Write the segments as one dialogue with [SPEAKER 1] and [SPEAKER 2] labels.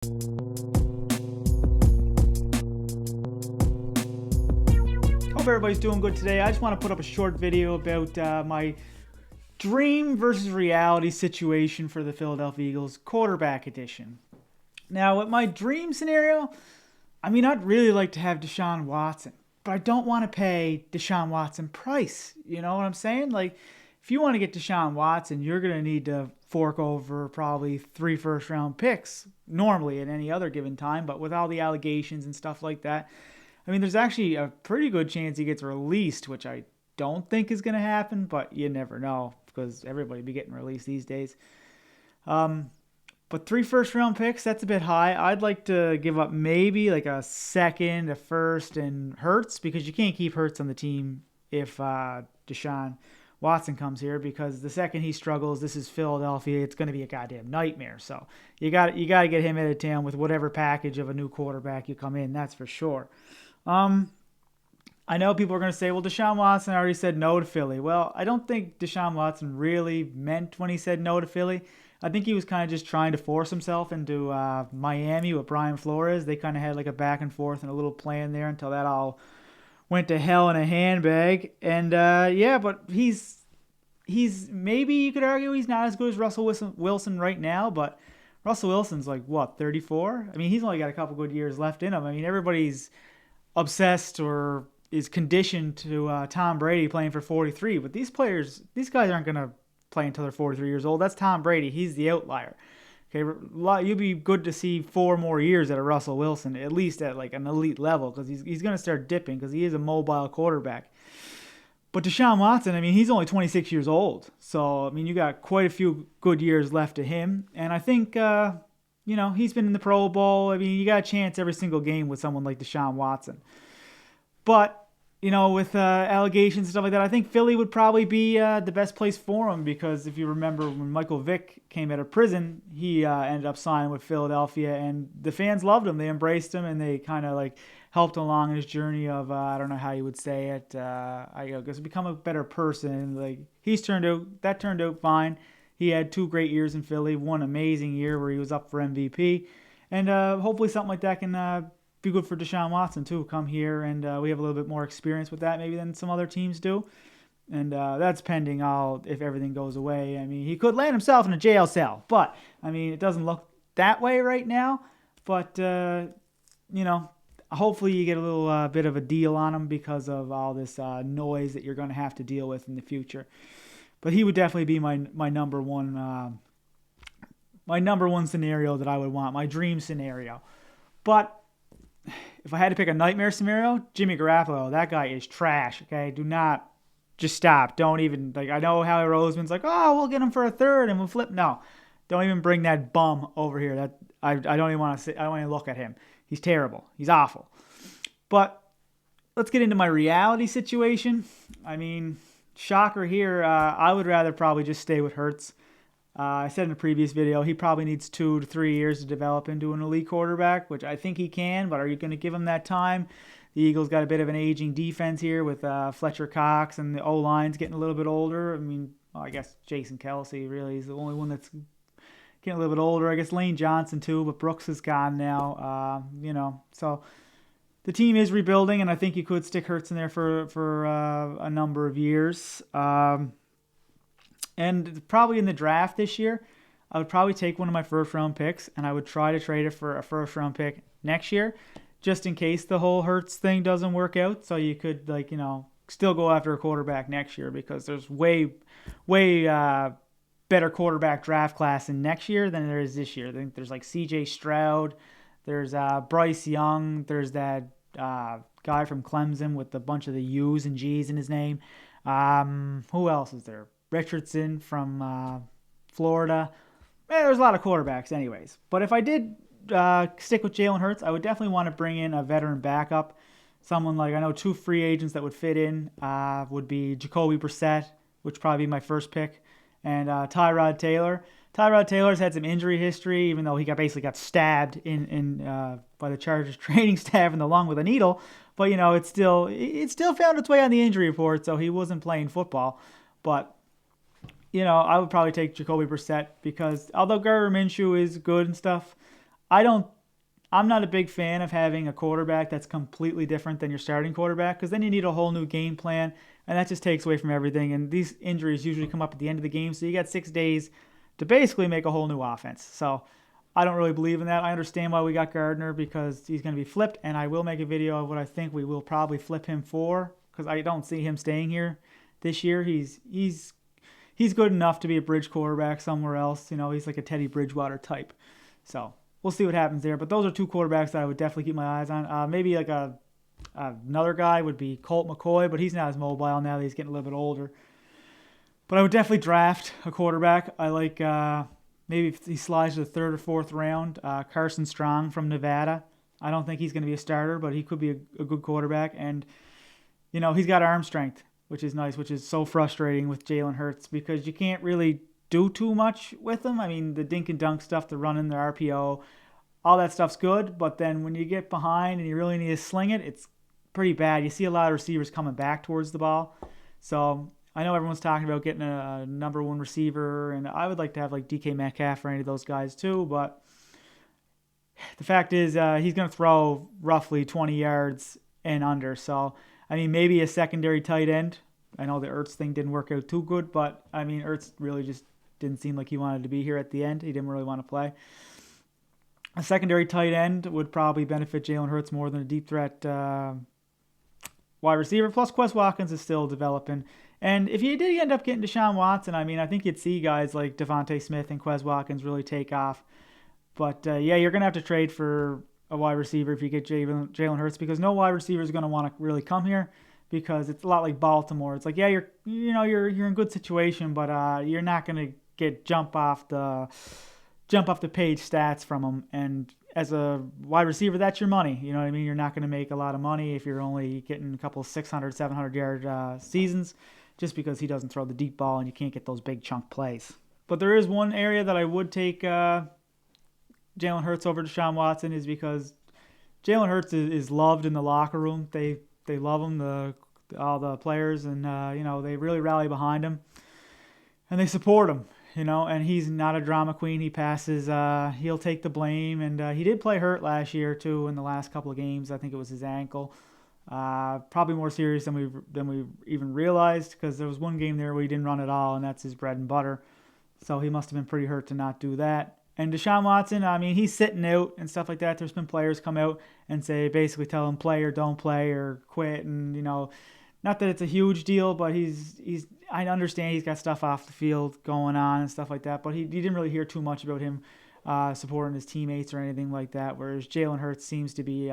[SPEAKER 1] Hope everybody's doing good today. I just want to put up a short video about my dream versus reality situation for the Philadelphia Eagles quarterback edition. Now, with my dream scenario, I'd really like to have Deshaun Watson, but I don't want to pay Deshaun Watson price. You know what I'm saying? Like, if you want to get Deshaun Watson, you're going to need to fork over probably 3 first-round picks normally at any other given time, but with all the allegations and stuff like that, there's actually a pretty good chance he gets released, which I don't think is going to happen, but you never know because everybody be getting released these days. But 3 first-round picks, that's a bit high. I'd like to give up maybe like a second, a first, and Hurts because you can't keep Hurts on the team if Deshaun Watson comes here because the second he struggles, this is Philadelphia, it's going to be a goddamn nightmare. So you got to get him out of town with whatever package of a new quarterback you come in, that's for sure. I know people are going to say, well, Deshaun Watson already said no to Philly. Well, I don't think Deshaun Watson really meant when he said no to Philly. I think he was kind of just trying to force himself into Miami with Brian Flores. They kind of had like a back and forth and a little plan there until that all went to hell in a handbag. And but he's maybe you could argue he's not as good as Russell Wilson right now, but Russell Wilson's like, what, 34? He's only got a couple good years left in him. Everybody's obsessed or is conditioned to Tom Brady playing for 43, but these guys aren't going to play until they're 43 years old. That's Tom Brady. He's the outlier. Okay, you'd be good to see 4 more years out of Russell Wilson, at least at like an elite level, because he's going to start dipping because he is a mobile quarterback. But Deshaun Watson, he's only 26 years old. So, you got quite a few good years left to him. And I think, he's been in the Pro Bowl. You got a chance every single game with someone like Deshaun Watson. But, with allegations and stuff like that, I think Philly would probably be the best place for him because if you remember when Michael Vick came out of prison, he ended up signing with Philadelphia, and the fans loved him. They embraced him, and they kind of like helped along his journey of, I don't know how you would say it, I guess become a better person. Like that turned out fine. He had 2 great years in Philly, 1 amazing year where he was up for MVP, and hopefully something like that can be good for Deshaun Watson too. Come here and we have a little bit more experience with that maybe than some other teams do, and that's pending if everything goes away. He could land himself in a jail cell, but it doesn't look that way right now. But hopefully you get a little bit of a deal on him because of all this noise that you're going to have to deal with in the future. But he would definitely be my number one scenario that I would want, my dream scenario. But if I had to pick a nightmare scenario, Jimmy Garoppolo, that guy is trash. Okay, do not just stop. Don't even I know Howie Roseman's like, oh, we'll get him for a third and we'll flip. No, don't even bring that bum over here. That I don't even want to I don't even look at him. He's terrible. He's awful. But let's get into my reality situation. Shocker here. I would rather probably just stay with Hurts. I said in a previous video, he probably needs 2 to 3 years to develop into an elite quarterback, which I think he can, but are you going to give him that time? The Eagles got a bit of an aging defense here with Fletcher Cox, and the O-line's getting a little bit older. I guess Jason Kelce really is the only one that's getting a little bit older. I guess Lane Johnson too, but Brooks is gone now. So the team is rebuilding, and I think you could stick Hurts in there for a number of years. And probably in the draft this year, I would probably take one of my first-round picks, and I would try to trade it for a first-round pick next year, just in case the whole Hurts thing doesn't work out. So you could, still go after a quarterback next year because there's way better quarterback draft class in next year than there is this year. I think there's like C.J. Stroud, there's Bryce Young, there's that guy from Clemson with a bunch of the U's and G's in his name. Who else is there? Richardson from Florida. There's a lot of quarterbacks anyways. But if I did stick with Jalen Hurts, I would definitely want to bring in a veteran backup. Someone like, I know 2 free agents that would fit in would be Jacoby Brissett, which would probably be my first pick, and Tyrod Taylor. Tyrod Taylor's had some injury history, even though he basically got stabbed by the Chargers training staff in the lung with a needle. But, it still found its way on the injury report, so he wasn't playing football. But I would probably take Jacoby Brissett because although Gardner Minshew is good and stuff, I don't. I'm not a big fan of having a quarterback that's completely different than your starting quarterback, because then you need a whole new game plan, and that just takes away from everything. And these injuries usually come up at the end of the game, so you got 6 days to basically make a whole new offense. So I don't really believe in that. I understand why we got Gardner, because he's going to be flipped, and I will make a video of what I think we will probably flip him for, because I don't see him staying here this year. He's good enough to be a bridge quarterback somewhere else. You know, he's like a Teddy Bridgewater type. So we'll see what happens there. But those are two quarterbacks that I would definitely keep my eyes on. Maybe like another guy would be Colt McCoy, but he's not as mobile now that he's getting a little bit older. But I would definitely draft a quarterback. I like maybe if he slides to the third or fourth round, Carson Strong from Nevada. I don't think he's going to be a starter, but he could be a good quarterback. And, you know, he's got arm strength, which is nice, which is so frustrating with Jalen Hurts, because you can't really do too much with him. I mean, the dink and dunk stuff, the running, the RPO, all that stuff's good. But then when you get behind and you really need to sling it, it's pretty bad. You see a lot of receivers coming back towards the ball. So I know everyone's talking about getting a number one receiver, and I would like to have like DK Metcalf or any of those guys too. But the fact is, he's going to throw roughly 20 yards and under. So, I mean, maybe a secondary tight end. I know the Ertz thing didn't work out too good, but I mean, Ertz really just didn't seem like he wanted to be here at the end. He didn't really want to play. A secondary tight end would probably benefit Jalen Hurts more than a deep threat wide receiver. Plus, Quez Watkins is still developing. And if you did end up getting Deshaun Watson, I mean, I think you'd see guys like Devontae Smith and Quez Watkins really take off. But, yeah, you're going to have to trade for a wide receiver if you get Jalen Hurts, because no wide receiver is going to want to really come here, because it's a lot like Baltimore. It's like, yeah, you're in good situation, but you're not going to get jump off the page stats from them. And as a wide receiver, that's your money. You know what I mean? You're not going to make a lot of money if you're only getting a couple of 600, 700-yard seasons, just because he doesn't throw the deep ball and you can't get those big chunk plays. But there is one area that I would take Jalen Hurts over Deshaun Watson, is because Jalen Hurts is loved in the locker room. They love him, all the players, and they really rally behind him, and they support him. And he's not a drama queen. He passes. He'll take the blame, and he did play hurt last year too in the last couple of games. I think it was his ankle. Probably more serious than we even realized, because there was one game there where he didn't run at all, and that's his bread and butter. So he must have been pretty hurt to not do that. And Deshaun Watson, I mean, he's sitting out and stuff like that. There's been players come out and basically tell him play or don't play or quit. And, not that it's a huge deal, but I understand he's got stuff off the field going on and stuff like that. But he didn't really hear too much about him supporting his teammates or anything like that. Whereas Jalen Hurts seems to be,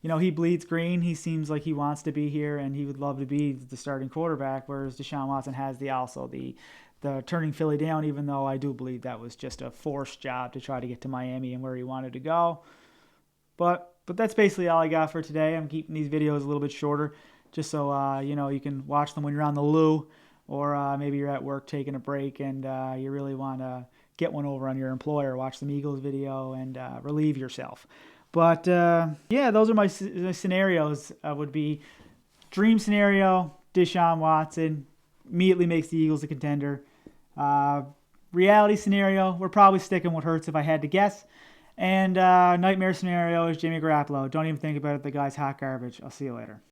[SPEAKER 1] he bleeds green. He seems like he wants to be here and he would love to be the starting quarterback. Whereas Deshaun Watson has the turning Philly down, even though I do believe that was just a forced job to try to get to Miami and where he wanted to go. But that's basically all I got for today. I'm keeping these videos a little bit shorter, just so you can watch them when you're on the loo, or maybe you're at work taking a break and you really want to get one over on your employer, watch some Eagles video and relieve yourself. But yeah, those are my scenarios. Would be dream scenario: Deshaun Watson immediately makes the Eagles a contender. Reality scenario, we're probably sticking with Hurts if I had to guess. And nightmare scenario is Jimmy Garoppolo. Don't even think about it. The guy's hot garbage. I'll see you later.